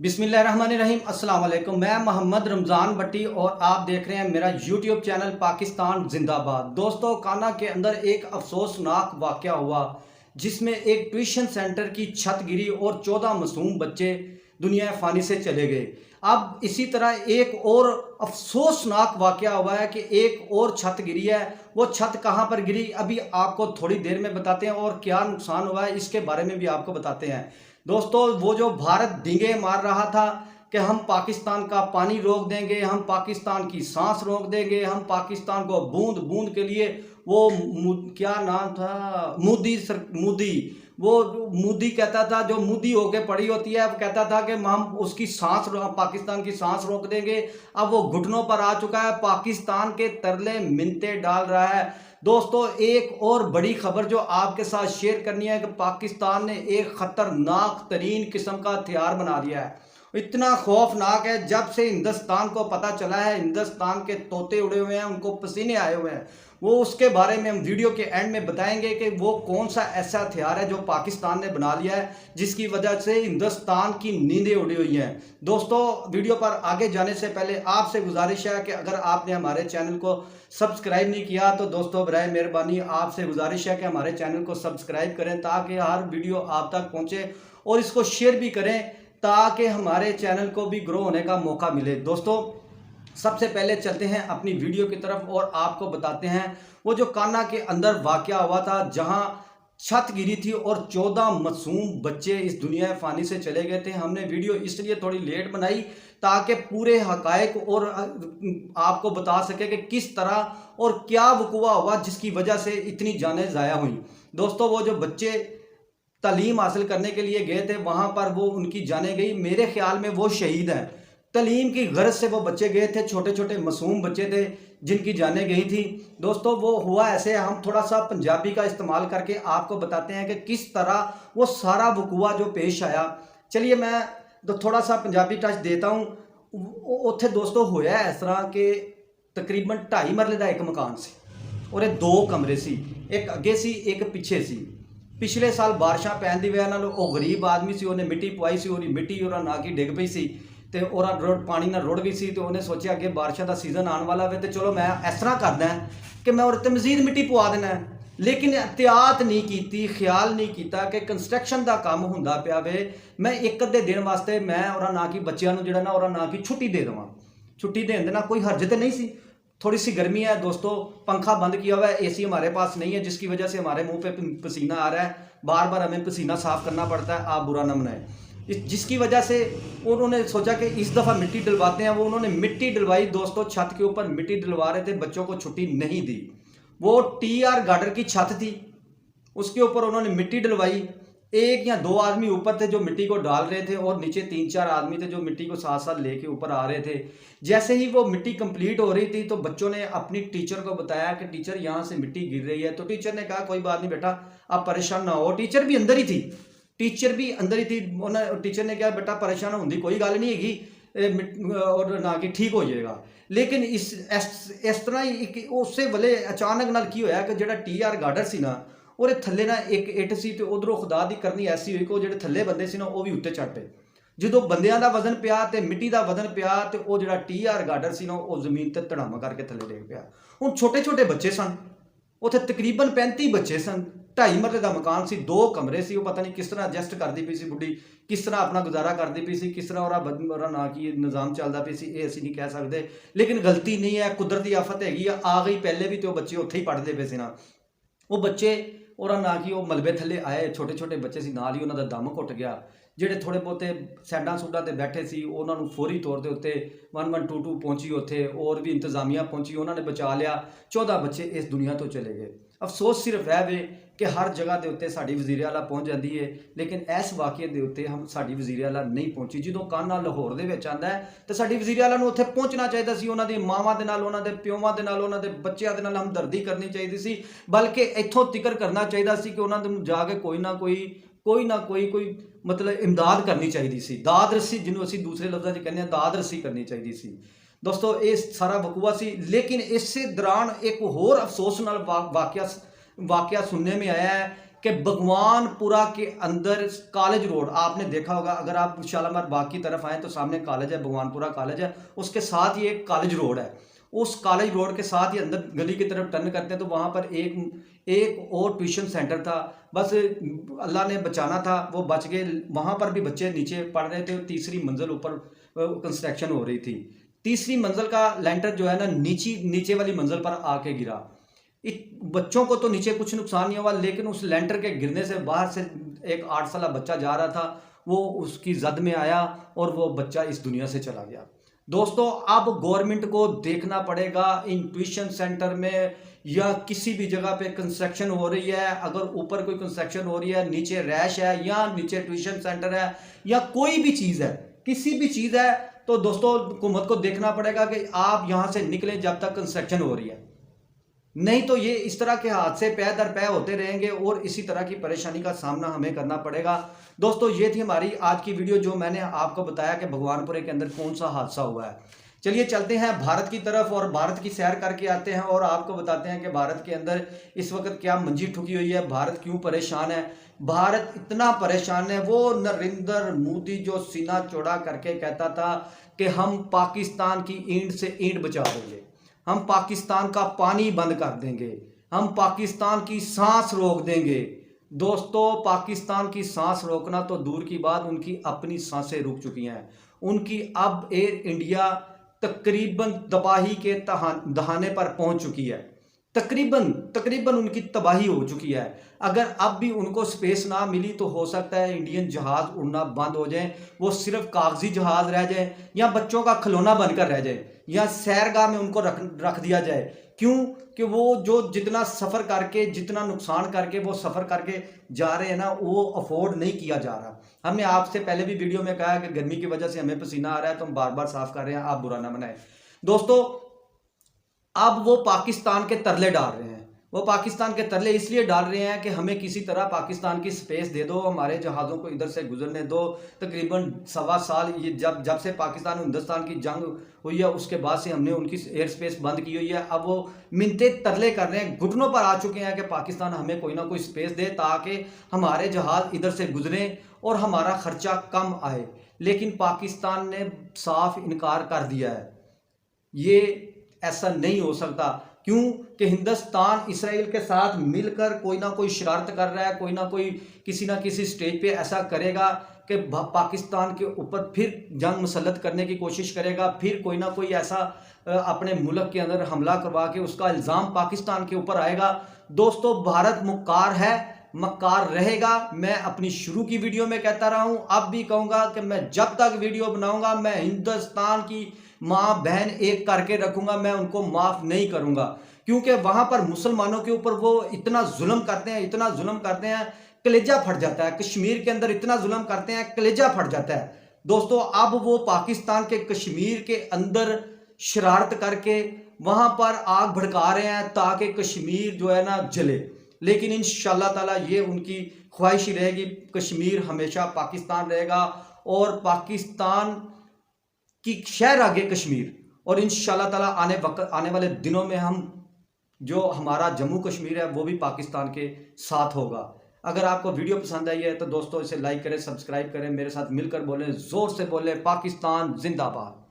बिस्मिल्लाहिर्रहमानिर्रहीम अस्सलाम वालेकुम। मैं मोहम्मद रमज़ान भट्टी और आप देख रहे हैं मेरा यूट्यूब चैनल पाकिस्तान जिंदाबाद। दोस्तों, काना के अंदर एक अफसोसनाक वाक़या हुआ जिसमें एक ट्यूशन सेंटर की छत गिरी और 14 मासूम बच्चे दुनिया फ़ानी से चले गए। अब इसी तरह एक और अफसोसनाक वाक़या हुआ है कि एक और छत गिरी है। वो छत कहाँ पर गिरी अभी आपको थोड़ी देर में बताते हैं और क्या नुकसान हुआ है इसके बारे में भी आपको बताते हैं। दोस्तों, वो जो भारत डींगे मार रहा था कि हम पाकिस्तान का पानी रोक देंगे, हम पाकिस्तान की सांस रोक देंगे, हम पाकिस्तान को बूंद बूंद के लिए वो क्या नाम था, मोदी वो मोदी कहता था, जो मोदी होके पड़ी होती है, वो कहता था कि हम उसकी सांस पाकिस्तान की सांस रोक देंगे। अब वो घुटनों पर आ चुका है, पाकिस्तान के तरले मिन्नते डाल रहा है। दोस्तों, एक और बड़ी खबर जो आपके साथ शेयर करनी है कि पाकिस्तान ने एक खतरनाक तरीन किस्म का हथियार बना लिया है। इतना खौफनाक है, जब से हिंदुस्तान को पता चला है, हिंदुस्तान के तोते उड़े हुए हैं, उनको पसीने आए हुए हैं। वो उसके बारे में हम वीडियो के एंड में बताएंगे कि वो कौन सा ऐसा हथियार है जो पाकिस्तान ने बना लिया है जिसकी वजह से हिंदुस्तान की नींदें उड़ी हुई हैं। दोस्तों, वीडियो पर आगे जाने से पहले आपसे गुजारिश है कि अगर आपने हमारे चैनल को सब्सक्राइब नहीं किया तो दोस्तों बराए मेहरबानी आपसे गुजारिश है कि हमारे चैनल को सब्सक्राइब करें ताकि हर वीडियो आप तक पहुंचे और इसको शेयर भी करें ताकि हमारे चैनल को भी ग्रो होने का मौका मिले। दोस्तों, सबसे पहले चलते हैं अपनी वीडियो की तरफ और आपको बताते हैं वो जो काना के अंदर वाकया हुआ था जहां छत गिरी थी और 14 मासूम बच्चे इस दुनिया फ़ानी से चले गए थे। हमने वीडियो इसलिए थोड़ी लेट बनाई ताकि पूरे हकायक और आपको बता सके कि किस तरह और क्या वक़ुआ हुआ जिसकी वजह से इतनी जानें ज़ाया हुई। दोस्तों, वो जो बच्चे तालीम हासिल करने के लिए गए थे वहाँ पर वो उनकी जानें गई, मेरे ख्याल में वो शहीद हैं। तालीम की गर्ज से वो बच्चे गए थे, छोटे छोटे मासूम बच्चे थे जिनकी जानें गई थी। दोस्तों, वो हुआ ऐसे, हम थोड़ा सा पंजाबी का इस्तेमाल करके आपको बताते हैं कि किस तरह वो सारा वक़ुआ जो पेश आया। चलिए मैं तो थोड़ा सा पंजाबी टच देता हूँ। उत्थे दोस्तों होया इस तरह के तकरीबन 2.5 मरले का एक मकान सी और ये 2 कमरे सी, एक अगे सी एक पिछे सी। पिछले साल बारिशां पैन की वजह वो गरीब आदमी से उन्हें मिट्टी पवाई सी, और मिट्टी और ना की डिग पई सी ते पानी ना रुड़ गई सी। तो उन्हें सोचा अगे बारिशों का सीजन आने वाला है तो चलो मैं इस तरह करदा कि मैं और मजीद मिट्टी पवा देना है। लेकिन एहतियात नहीं की, ख्याल नहीं किया कि कंस्ट्रक्शन का काम होंदा पिया वे, मैं एक अद्धे दिन वास्ते मैं और ना कि बच्चों जो और ना कि छुट्टी दे देवां। छुट्टी देने देना कोई हर्ज तो नहीं सी। थोड़ी सी गर्मी है दोस्तों, पंखा बंद किया हुआ है, एसी हमारे पास नहीं है जिसकी वजह से हमारे मुंह पे पसीना आ रहा है, बार बार हमें पसीना साफ करना पड़ता है। आप बुरा ना मनाएं। जिसकी वजह से उन्होंने सोचा कि इस दफ़ा मिट्टी डलवाते हैं। वो उन्होंने मिट्टी डलवाई। दोस्तों, छत के ऊपर मिट्टी डलवा रहे थे, बच्चों को छुट्टी नहीं दी। वो TR गार्डर की छत थी, उसके ऊपर उन्होंने मिट्टी डलवाई। 1 या 2 आदमी ऊपर थे जो मिट्टी को डाल रहे थे और नीचे 3-4 आदमी थे जो मिट्टी को साथ साथ लेके ऊपर आ रहे थे। जैसे ही वो मिट्टी कंप्लीट हो रही थी तो बच्चों ने अपनी टीचर को बताया कि टीचर यहाँ से मिट्टी गिर रही है। तो टीचर ने कहा कोई बात नहीं बेटा, आप परेशान ना हो। टीचर भी अंदर ही थी, टीचर ने कहा बेटा परेशान होने की कोई गल नहीं हैगी और ना कि ठीक हो जाएगा। लेकिन इस तरह ही उस वेले अचानक नाल की होया कि जो TR गार्डर सी ना और थले ना एक इट सी तो उधरों खुदा की करनी ऐसी हुई कि जो थले बंदे सी ना वो भी उत्ते चढ़ पे। जो बंदियां का वजन पिया तो मिट्टी का वजन पिया तो वो जो TR गार्डर सी ना वो जमीन पर धड़ामा करके थले डेग पिया। हुण छोटे छोटे बच्चे सन, उत्थे तकरीबन 35 बच्चे सन, 2.5 मरले का मकान सी, 2 कमरे सी। वो पता नहीं किस तरह एडजस्ट करती पई सी बुढ़ी, किस तरह अपना गुजारा करती पई सी, किस तरह और ना कि निज़ाम चलता पई सी, ये असीं नहीं कह सकते। लेकिन गलती नहीं है, कुदरती आफत हैगी आ गई। पहले भी तो बच्चे उत्थे ही पढ़ते पे सी ना। वो बच्चे और ना कि वो मलबे थले आए, छोटे छोटे बच्चे सी, नाल ही उन्होंने दम घुट गया। ਜਿਹੜੇ थोड़े बहुते सैडा सूडा ते बैठे सी उन्होंने फौरी तौर पर उत्ते 1122 पहुंची, उत्थे और भी इंतजामिया पहुंची, उन्होंने बचा लिया। 14 बच्चे इस दुनिया तो चले गए। अफसोस सिर्फ है वे कि हर जगह के उत्ते साडी वज़ीर आला पहुंच जाती है, लेकिन इस वाक़े के उत्ते हम साडी वज़ीर आला नहीं पहुंची। जो काना लाहौर दे विच आंदा है तो साडी वज़ीर आला नूं उत्थे पहुंचना चाहिए सी, उन्हां दी मावां दे नाल, उन्हां दे प्योवां दे नाल, उन्हां दे बच्चिआं दे नाल हमदर्दी करनी चाहिए सी, बल्कि इत्थों तिकर करना चाहिए सी कि उन्हां नूं जाके कोई ना कोई मतलब इमदाद करनी चाहिए सी, दाद रस्सी जिन्हों असीं दूसरे लफ्ज़ां च कहने दाद रस्सी करनी चाहिए सी। दोस्तों, ये सारा वकूआ सी। लेकिन इस दौरान एक होर अफसोस नाल वाक़या सुनने में आया है कि भगवानपुरा के अंदर कॉलेज रोड आपने देखा होगा, अगर आप शालामार बाग की तरफ आए तो सामने कॉलेज है, भगवानपुरा कॉलेज है, उसके साथ ही एक कॉलेज रोड है। उस कॉलेज रोड के साथ ही अंदर गली की तरफ टर्न करते हैं तो वहाँ पर एक और ट्यूशन सेंटर था। बस अल्लाह ने बचाना था, वो बच गए। वहाँ पर भी बच्चे नीचे पढ़ रहे थे, तीसरी मंजिल ऊपर कंस्ट्रक्शन हो रही थी। तीसरी मंजिल का लेंटर जो है ना नीचे वाली मंजिल पर आके गिरा। बच्चों को तो नीचे कुछ नुकसान नहीं हुआ, लेकिन उस लेंटर के गिरने से बाहर से एक 8 साल बच्चा जा रहा था, वो उसकी जद में आया और वो बच्चा इस दुनिया से चला गया। दोस्तों, अब गवर्नमेंट को देखना पड़ेगा इन ट्यूशन सेंटर में या किसी भी जगह पे कंस्ट्रक्शन हो रही है, अगर ऊपर कोई कंस्ट्रक्शन हो रही है, नीचे रैश है या नीचे ट्यूशन सेंटर है या कोई भी चीज़ है, किसी भी चीज़ है, तो दोस्तों हुकूमत को देखना पड़ेगा कि आप यहाँ से निकलें जब तक कंस्ट्रक्शन हो रही है। नहीं तो ये इस तरह के हादसे पै दर पै होते रहेंगे और इसी तरह की परेशानी का सामना हमें करना पड़ेगा। दोस्तों, ये थी हमारी आज की वीडियो जो मैंने आपको बताया कि भगवानपुरे के अंदर कौन सा हादसा हुआ है। चलिए चलते हैं भारत की तरफ और भारत की सैर करके आते हैं और आपको बताते हैं कि भारत के अंदर इस वक्त क्या मंजी ठुकी हुई है, भारत क्यों परेशान है। भारत इतना परेशान है, वो नरेंद्र मोदी जो सीना चौड़ा करके कहता था कि हम पाकिस्तान की ईंट से ईंट बचा देंगे, हम पाकिस्तान का पानी बंद कर देंगे, हम पाकिस्तान की सांस रोक देंगे। दोस्तों, पाकिस्तान की सांस रोकना तो दूर की बात, उनकी अपनी सांसें रुक चुकी हैं। उनकी अब एयर इंडिया तकरीबन तबाही के दहाने पर पहुंच चुकी है। तकरीबन उनकी तबाही हो चुकी है। अगर अब भी उनको स्पेस ना मिली तो हो सकता है इंडियन जहाज उड़ना बंद हो जाए, वो सिर्फ कागजी जहाज रह जाए या बच्चों का खिलौना बनकर रह जाए या सैरगाह में उनको रख दिया जाए। क्यों कि वो जो जितना सफ़र करके, जितना नुकसान करके वो सफ़र करके जा रहे हैं ना, वो अफोर्ड नहीं किया जा रहा। हमने आपसे पहले भी वीडियो में कहा कि गर्मी की वजह से हमें पसीना आ रहा है तो हम बार बार साफ कर रहे हैं, आप बुरा ना मनाएं। दोस्तों, अब वो पाकिस्तान के तरले डाल रहे हैं। वो पाकिस्तान के तरले इसलिए डाल रहे हैं कि हमें किसी तरह पाकिस्तान की स्पेस दे दो, हमारे जहाज़ों को इधर से गुजरने दो। तकरीबन 1.25 साल ये जब से पाकिस्तान और हिंदुस्तान की जंग हुई है उसके बाद से हमने उनकी एयर स्पेस बंद की हुई है। अब वो मिन्नते तरले कर रहे हैं, घुटनों पर आ चुके हैं कि पाकिस्तान हमें कोई ना कोई स्पेस दे ताकि हमारे जहाज़ इधर से गुजरें और हमारा खर्चा कम आए। लेकिन पाकिस्तान ने साफ इनकार कर दिया है, ये ऐसा नहीं हो सकता। क्यों कि हिंदुस्तान इसराइल के साथ मिलकर कोई ना कोई शरारत कर रहा है, कोई ना कोई किसी ना किसी स्टेज पे ऐसा करेगा कि पाकिस्तान के ऊपर फिर जंग मुसल्लत करने की कोशिश करेगा, फिर कोई ना कोई ऐसा अपने मुल्क के अंदर हमला करवा के उसका इल्ज़ाम पाकिस्तान के ऊपर आएगा। दोस्तों, भारत मक्कार है, मक्कार रहेगा। मैं अपनी शुरू की वीडियो में कहता रहा हूं, अब भी कहूंगा कि मैं जब तक वीडियो बनाऊंगा मैं हिंदुस्तान की माँ बहन एक करके रखूंगा, मैं उनको माफ नहीं करूंगा। क्योंकि वहां पर मुसलमानों के ऊपर वो इतना जुल्म करते हैं, इतना जुल्म करते हैं, कलेजा फट जाता है। कश्मीर के अंदर इतना जुल्म करते हैं, कलेजा फट जाता है। दोस्तों, अब वो पाकिस्तान के कश्मीर के अंदर शरारत करके वहां पर आग भड़का रहे हैं ताकि कश्मीर जो है ना जले। लेकिन इंशाअल्लाह ताला ये उनकी ख्वाहिश ही रहेगी, कश्मीर हमेशा पाकिस्तान रहेगा और पाकिस्तान की शहर आगे कश्मीर। और इंशाअल्लाह ताला आने वाले दिनों में हम जो हमारा जम्मू कश्मीर है वो भी पाकिस्तान के साथ होगा। अगर आपको वीडियो पसंद आई है तो दोस्तों इसे लाइक करें, सब्सक्राइब करें, मेरे साथ मिलकर बोलें, जोर से बोलें, पाकिस्तान जिंदाबाद।